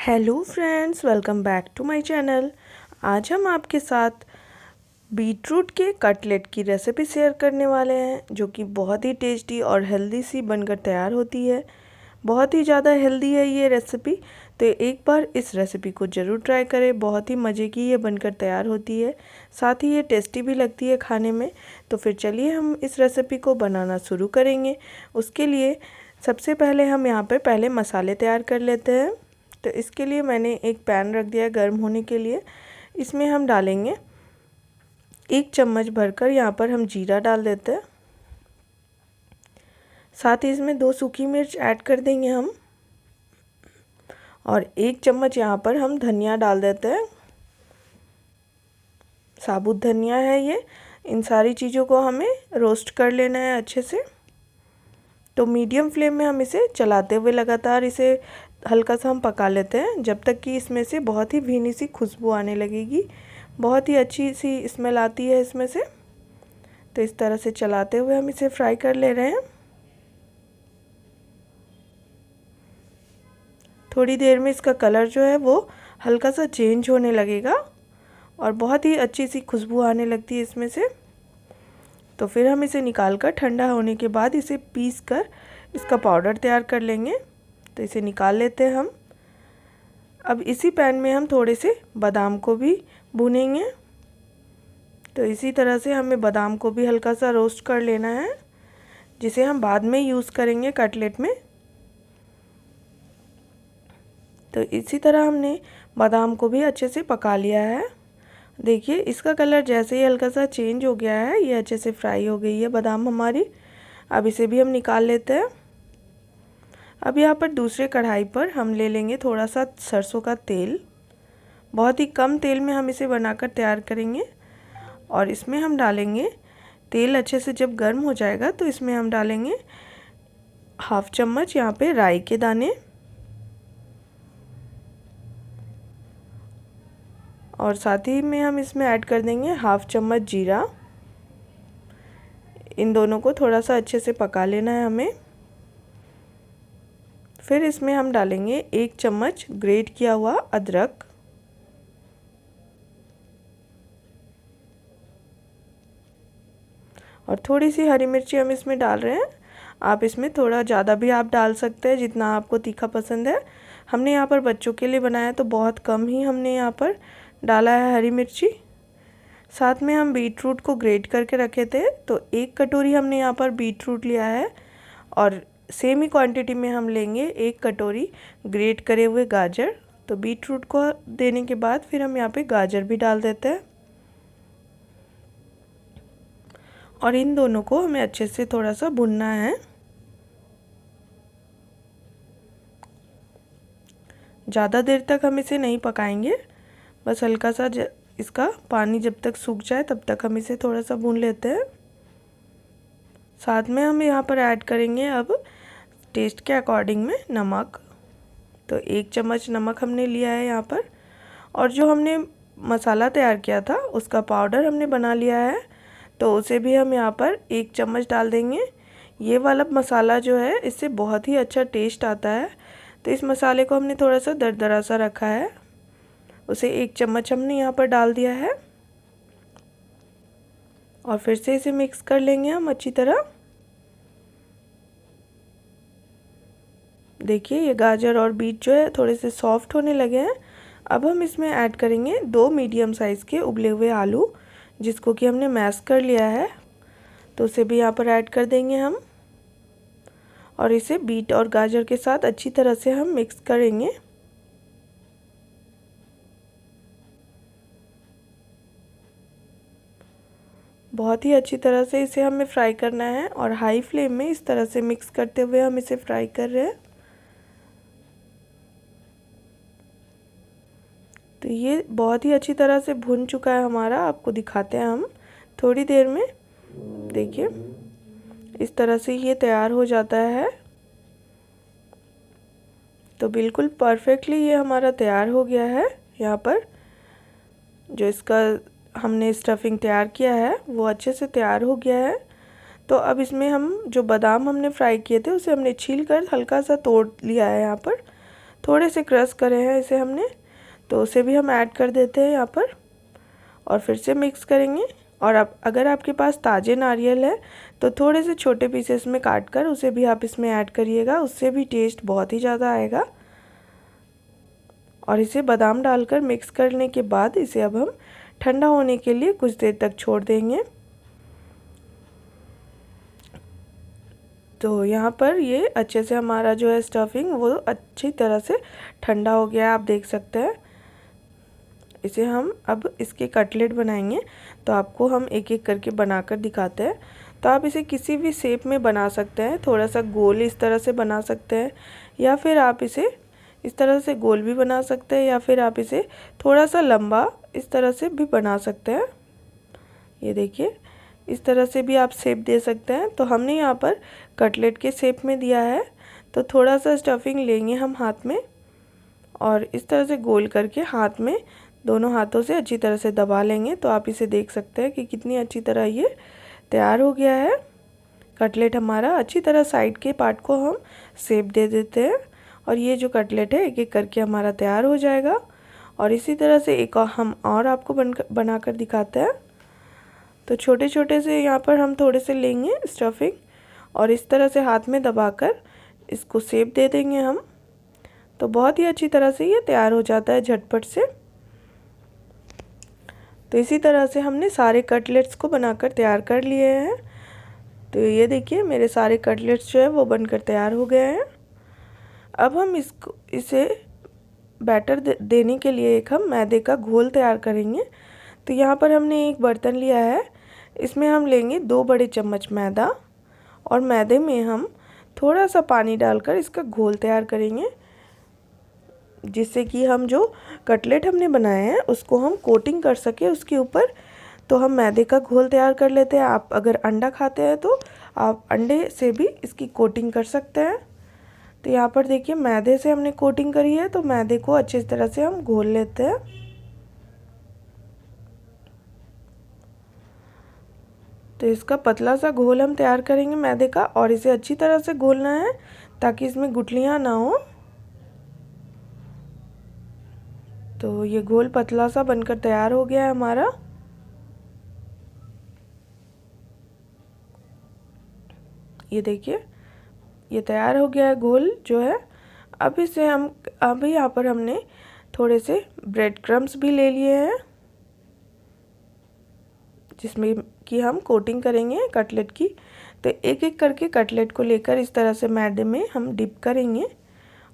Hello friends, welcome back to my channel. आज हम आपके साथ बीटरूट के कटलेट की रेसिपी शेयर करने वाले हैं, जो कि बहुत ही टेस्टी और हेल्दी सी बनकर तैयार होती है। बहुत ही ज़्यादा हेल्दी है ये रेसिपी, तो एक बार इस रेसिपी को ज़रूर ट्राई करें। बहुत ही मज़े की ये बनकर तैयार होती है, साथ ही ये टेस्टी भी लगती है खाने में। तो फिर चलिए हम इस रेसिपी को बनाना शुरू करेंगे। उसके लिए सबसे पहले हम यहाँ पर पहले मसाले तैयार कर लेते हैं। तो इसके लिए मैंने एक पैन रख दिया गर्म होने के लिए। इसमें हम डालेंगे 1 चम्मच भरकर, यहाँ पर हम जीरा डाल देते हैं। साथ ही इसमें 2 सूखी मिर्च ऐड कर देंगे हम, और 1 चम्मच यहाँ पर हम धनिया डाल देते हैं। साबुत धनिया है ये। इन सारी चीज़ों को हमें रोस्ट कर लेना है अच्छे से। तो मीडियम फ्लेम में हम इसे चलाते हुए लगातार इसे हल्का सा हम पका लेते हैं, जब तक कि इसमें से बहुत ही भीनी सी खुशबू आने लगेगी। बहुत ही अच्छी सी स्मेल आती है इसमें से। तो इस तरह से चलाते हुए हम इसे फ्राई कर ले रहे हैं। थोड़ी देर में इसका कलर जो है वो हल्का सा चेंज होने लगेगा और बहुत ही अच्छी सी खुशबू आने लगती है इसमें से। तो फिर हम इसे निकाल कर ठंडा होने के बाद इसे पीस कर इसका पाउडर तैयार कर लेंगे। तो इसे निकाल लेते हैं हम। अब इसी पैन में हम थोड़े से बादाम को भी भूनेंगे। तो इसी तरह से हमें बादाम को भी हल्का सा रोस्ट कर लेना है, जिसे हम बाद में यूज़ करेंगे कटलेट में। तो इसी तरह हमने बादाम को भी अच्छे से पका लिया है। देखिए इसका कलर जैसे ही हल्का सा चेंज हो गया है, ये अच्छे से फ्राई हो गई है बादाम हमारी। अब इसे भी हम निकाल लेते हैं। अब यहाँ पर दूसरे कढ़ाई पर हम ले लेंगे थोड़ा सा सरसों का तेल। बहुत ही कम तेल में हम इसे बनाकर तैयार करेंगे। और इसमें हम डालेंगे तेल अच्छे से जब गर्म हो जाएगा, तो इसमें हम डालेंगे 1/2 चम्मच यहाँ पे राई के दाने, और साथ ही में हम इसमें ऐड कर देंगे 1/2 चम्मच जीरा। इन दोनों को थोड़ा सा अच्छे से पका लेना है हमें। फिर इसमें हम डालेंगे 1 चम्मच ग्रेट किया हुआ अदरक, और थोड़ी सी हरी मिर्ची हम इसमें डाल रहे हैं। आप इसमें थोड़ा ज़्यादा भी आप डाल सकते हैं, जितना आपको तीखा पसंद है। हमने यहाँ पर बच्चों के लिए बनाया तो बहुत कम ही हमने यहाँ पर डाला है हरी मिर्ची। साथ में हम बीटरूट को ग्रेट करके रखे थे, तो 1 कटोरी हमने यहाँ पर बीटरूट लिया है, और सेम ही क्वांटिटी में हम लेंगे 1 कटोरी ग्रेट करे हुए गाजर। तो बीटरूट को देने के बाद फिर हम यहाँ पे गाजर भी डाल देते हैं, और इन दोनों को हमें अच्छे से थोड़ा सा भुनना है। ज़्यादा देर तक हम इसे नहीं पकाएंगे, बस हल्का सा इसका पानी जब तक सूख जाए तब तक हम इसे थोड़ा सा भून लेते हैं। साथ में हम यहाँ पर ऐड करेंगे अब टेस्ट के अकॉर्डिंग में नमक। तो 1 चम्मच नमक हमने लिया है यहाँ पर, और जो हमने मसाला तैयार किया था उसका पाउडर हमने बना लिया है, तो उसे भी हम यहाँ पर 1 चम्मच डाल देंगे। ये वाला मसाला जो है इससे बहुत ही अच्छा टेस्ट आता है। तो इस मसाले को हमने थोड़ा सा दरदरा सा रखा है, उसे 1 चम्मच हमने यहाँ पर डाल दिया है, और फिर से इसे मिक्स कर लेंगे हम अच्छी तरह। देखिए ये गाजर और बीट जो है थोड़े से सॉफ्ट होने लगे हैं। अब हम इसमें ऐड करेंगे 2 मीडियम साइज़ के उबले हुए आलू, जिसको कि हमने मैश कर लिया है। तो उसे भी यहाँ पर ऐड कर देंगे हम, और इसे बीट और गाजर के साथ अच्छी तरह से हम मिक्स करेंगे। बहुत ही अच्छी तरह से इसे हमें फ्राई करना है, और हाई फ्लेम में इस तरह से मिक्स करते हुए हम इसे फ्राई कर रहे हैं। तो ये बहुत ही अच्छी तरह से भुन चुका है हमारा। आपको दिखाते हैं हम थोड़ी देर में। देखिए इस तरह से ये तैयार हो जाता है। तो बिल्कुल परफेक्टली ये हमारा तैयार हो गया है। यहाँ पर जो इसका हमने स्टफिंग तैयार किया है वो अच्छे से तैयार हो गया है। तो अब इसमें हम जो बादाम हमने फ्राई किए थे उसे हमने छील कर हल्का सा तोड़ लिया है यहाँ पर। थोड़े से क्रश करे हैं इसे हमने, तो उसे भी हम ऐड कर देते हैं यहाँ पर और फिर से मिक्स करेंगे। और अब अगर आपके पास ताज़े नारियल है तो थोड़े से छोटे पीसेस में काट कर उसे भी आप इसमें ऐड करिएगा, उससे भी टेस्ट बहुत ही ज़्यादा आएगा। और इसे बादाम डालकर मिक्स करने के बाद इसे अब हम ठंडा होने के लिए कुछ देर तक छोड़ देंगे। तो यहाँ पर ये अच्छे से हमारा जो है स्टफिंग वो अच्छी तरह से ठंडा हो गया, आप देख सकते हैं। इसे हम अब इसके कटलेट बनाएंगे, तो आपको हम एक एक करके बनाकर दिखाते हैं। तो आप इसे किसी भी शेप में बना सकते हैं, थोड़ा सा गोल इस तरह से बना सकते हैं, या फिर आप इसे इस तरह से गोल भी बना सकते हैं, या फिर आप इसे थोड़ा सा लंबा इस तरह से भी बना सकते हैं। ये देखिए, इस तरह से भी आप शेप दे सकते हैं। तो हमने यहाँ पर कटलेट के शेप में दिया है, तो थोड़ा सा स्टफिंग लेंगे हम हाथ में और इस तरह से गोल करके हाथ में दोनों हाथों से अच्छी तरह से दबा लेंगे। तो आप इसे देख सकते हैं कि कितनी अच्छी तरह ये तैयार हो गया है कटलेट हमारा। अच्छी तरह साइड के पार्ट को हम शेप दे देते हैं और ये जो कटलेट है एक एक करके हमारा तैयार हो जाएगा। और इसी तरह से एक और हम और आपको बनाकर दिखाते हैं। तो छोटे छोटे से यहाँ पर हम थोड़े से लेंगे स्टफिंग और इस तरह से हाथ में दबाकर इसको शेप दे देंगे हम। तो बहुत ही अच्छी तरह से ये तैयार हो जाता है झटपट से। तो इसी तरह से हमने सारे कटलेट्स को बनाकर तैयार कर लिए हैं। तो ये देखिए, मेरे सारे कटलेट्स जो है वो बनकर तैयार हो गए हैं। अब हम इसे बैटर देने के लिए एक हम मैदे का घोल तैयार करेंगे। तो यहाँ पर हमने एक बर्तन लिया है, इसमें हम लेंगे 2 बड़े चम्मच मैदा और मैदे में हम थोड़ा सा पानी डालकर इसका घोल तैयार करेंगे, जिससे कि हम जो कटलेट हमने बनाए हैं उसको हम कोटिंग कर सके उसके ऊपर। तो हम मैदे का घोल तैयार कर लेते हैं। आप अगर अंडा खाते हैं तो आप अंडे से भी इसकी कोटिंग कर सकते हैं। तो यहाँ पर देखिए, मैदे से हमने कोटिंग करी है, तो मैदे को अच्छी तरह से हम घोल लेते हैं। तो इसका पतला सा घोल हम तैयार करेंगे मैदे का, और इसे अच्छी तरह से घोलना है ताकि इसमें गुठलियाँ ना हो। तो ये घोल पतला सा बनकर तैयार हो गया है हमारा। ये देखिए, ये तैयार हो गया है घोल जो है। अब इसे हम यहाँ पर हमने थोड़े से ब्रेड क्रम्स भी ले लिए हैं, जिसमें कि हम कोटिंग करेंगे कटलेट की। तो एक एक करके कटलेट को लेकर इस तरह से मैदे में हम डिप करेंगे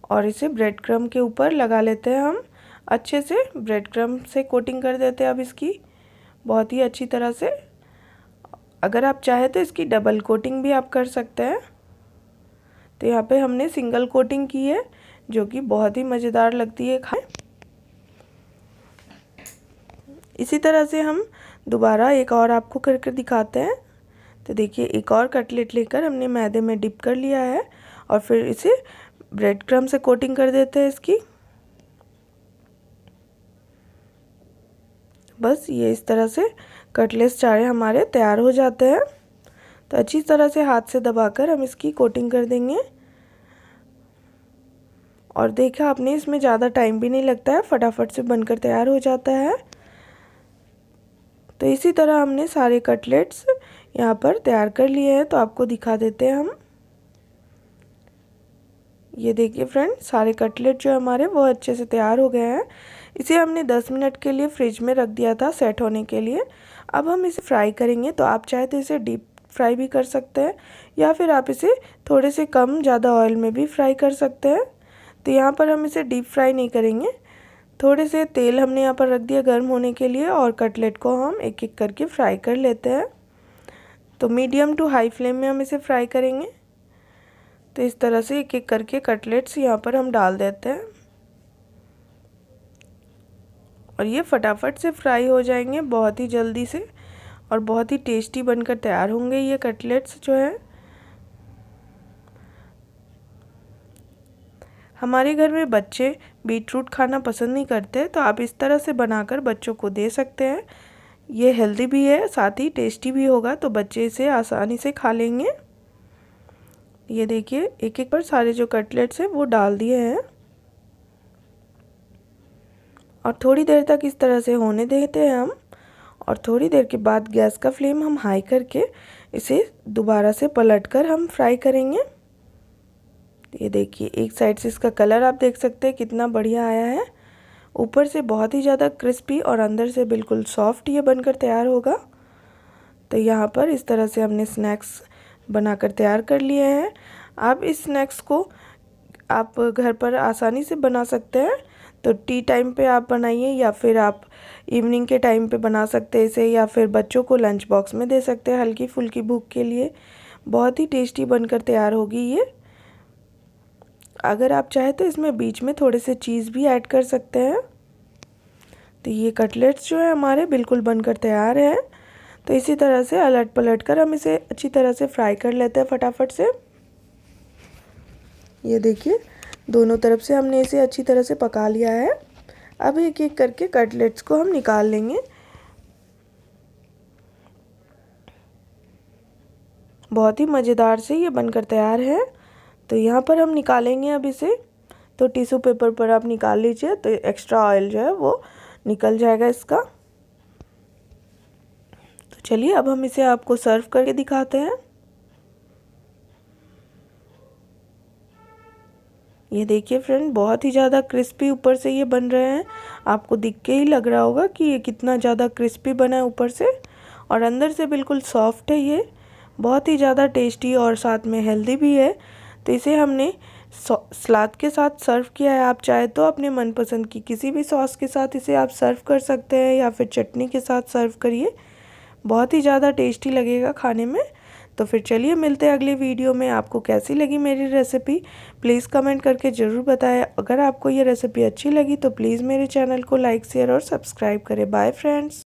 और इसे ब्रेड क्रम्ब के ऊपर लगा लेते हैं हम। अच्छे से ब्रेड क्रम्ब से कोटिंग कर देते हैं अब इसकी बहुत ही अच्छी तरह से। अगर आप चाहे तो इसकी डबल कोटिंग भी आप कर सकते हैं। तो यहाँ पे हमने सिंगल कोटिंग की है, जो कि बहुत ही मज़ेदार लगती है खाएं। इसी तरह से हम दोबारा एक और आपको करके दिखाते हैं। तो देखिए, एक और कटलेट लेकर हमने मैदे में डिप कर लिया है और फिर इसे ब्रेड क्रम्ब से कोटिंग कर देते हैं इसकी। बस ये इस तरह से कटलेट्स सारे हमारे तैयार हो जाते हैं। तो अच्छी तरह से हाथ से दबाकर हम इसकी कोटिंग कर देंगे। और देखा आपने, इसमें ज़्यादा टाइम भी नहीं लगता है, फटाफट से बनकर तैयार हो जाता है। तो इसी तरह हमने सारे कटलेट्स यहाँ पर तैयार कर लिए हैं। तो आपको दिखा देते हैं हम। ये देखिए फ्रेंड, सारे कटलेट जो हमारे वो अच्छे से तैयार हो गए हैं। इसे हमने 10 मिनट के लिए फ्रिज में रख दिया था सेट होने के लिए। अब हम इसे फ्राई करेंगे। तो आप चाहे तो इसे डीप फ्राई भी कर सकते हैं, या फिर आप इसे थोड़े से कम ज़्यादा ऑयल में भी फ्राई कर सकते हैं। तो यहाँ पर हम इसे डीप फ्राई नहीं करेंगे, थोड़े से तेल हमने यहाँ पर रख दिया गर्म होने के लिए और कटलेट को हम एक एक करके फ्राई कर लेते हैं। तो मीडियम टू हाई फ्लेम में हम इसे फ्राई करेंगे। तो इस तरह से एक एक करके कटलेट्स यहाँ पर हम डाल देते हैं और ये फटाफट से फ्राई हो जाएंगे बहुत ही जल्दी से, और बहुत ही टेस्टी बनकर तैयार होंगे ये कटलेट्स जो है। हमारे घर में बच्चे बीटरूट खाना पसंद नहीं करते, तो आप इस तरह से बनाकर बच्चों को दे सकते हैं। ये हेल्दी भी है, साथ ही टेस्टी भी होगा, तो बच्चे इसे आसानी से खा लेंगे। ये देखिए, एक एक पर सारे जो कटलेट्स हैं वो डाल दिए हैं। और थोड़ी देर तक इस तरह से होने देते हैं हम। और थोड़ी देर के बाद गैस का फ्लेम हम हाई करके इसे दोबारा से पलटकर हम फ्राई करेंगे। ये देखिए, एक साइड से इसका कलर आप देख सकते हैं कितना बढ़िया आया है। ऊपर से बहुत ही ज़्यादा क्रिस्पी और अंदर से बिल्कुल सॉफ्ट ये बनकर तैयार होगा। तो यहाँ पर इस तरह से हमने स्नैक्स बनाकर तैयार कर लिए हैं। आप इस स्नैक्स को आप घर पर आसानी से बना सकते हैं। तो टी टाइम पे आप बनाइए या फिर आप इवनिंग के टाइम पे बना सकते हैं इसे, या फिर बच्चों को लंच बॉक्स में दे सकते हैं हल्की फुल्की भूख के लिए। बहुत ही टेस्टी बनकर तैयार होगी ये। अगर आप चाहें तो इसमें बीच में थोड़े से चीज़ भी ऐड कर सकते हैं। तो ये कटलेट्स जो है हमारे बिल्कुल बनकर तैयार है। तो इसी तरह से अलट पलट कर हम इसे अच्छी तरह से फ्राई कर लेते हैं फटाफट से। ये देखिए, दोनों तरफ से हमने इसे अच्छी तरह से पका लिया है। अब एक एक करके कटलेट्स को हम निकाल लेंगे। बहुत ही मज़ेदार से ये बनकर तैयार है। तो यहाँ पर हम निकालेंगे अब इसे। तो टिश्यू पेपर पर आप निकाल लीजिए, तो एक्स्ट्रा ऑयल जो है वो निकल जाएगा इसका। तो चलिए अब हम इसे आपको सर्व करके दिखाते हैं। ये देखिए फ्रेंड, बहुत ही ज़्यादा क्रिस्पी ऊपर से ये बन रहे हैं। आपको दिख के ही लग रहा होगा कि ये कितना ज़्यादा क्रिस्पी बना है ऊपर से, और अंदर से बिल्कुल सॉफ्ट है ये। बहुत ही ज़्यादा टेस्टी और साथ में हेल्दी भी है। तो इसे हमने सलाद के साथ सर्व किया है। आप चाहे तो अपने मनपसंद की किसी भी सॉस के साथ इसे आप सर्व कर सकते हैं, या फिर चटनी के साथ सर्व करिए। बहुत ही ज़्यादा टेस्टी लगेगा खाने में। तो फिर चलिए मिलते हैं अगली वीडियो में। आपको कैसी लगी मेरी रेसिपी प्लीज़ कमेंट करके ज़रूर बताएं। अगर आपको ये रेसिपी अच्छी लगी तो प्लीज़ मेरे चैनल को लाइक शेयर और सब्सक्राइब करें। Bye friends.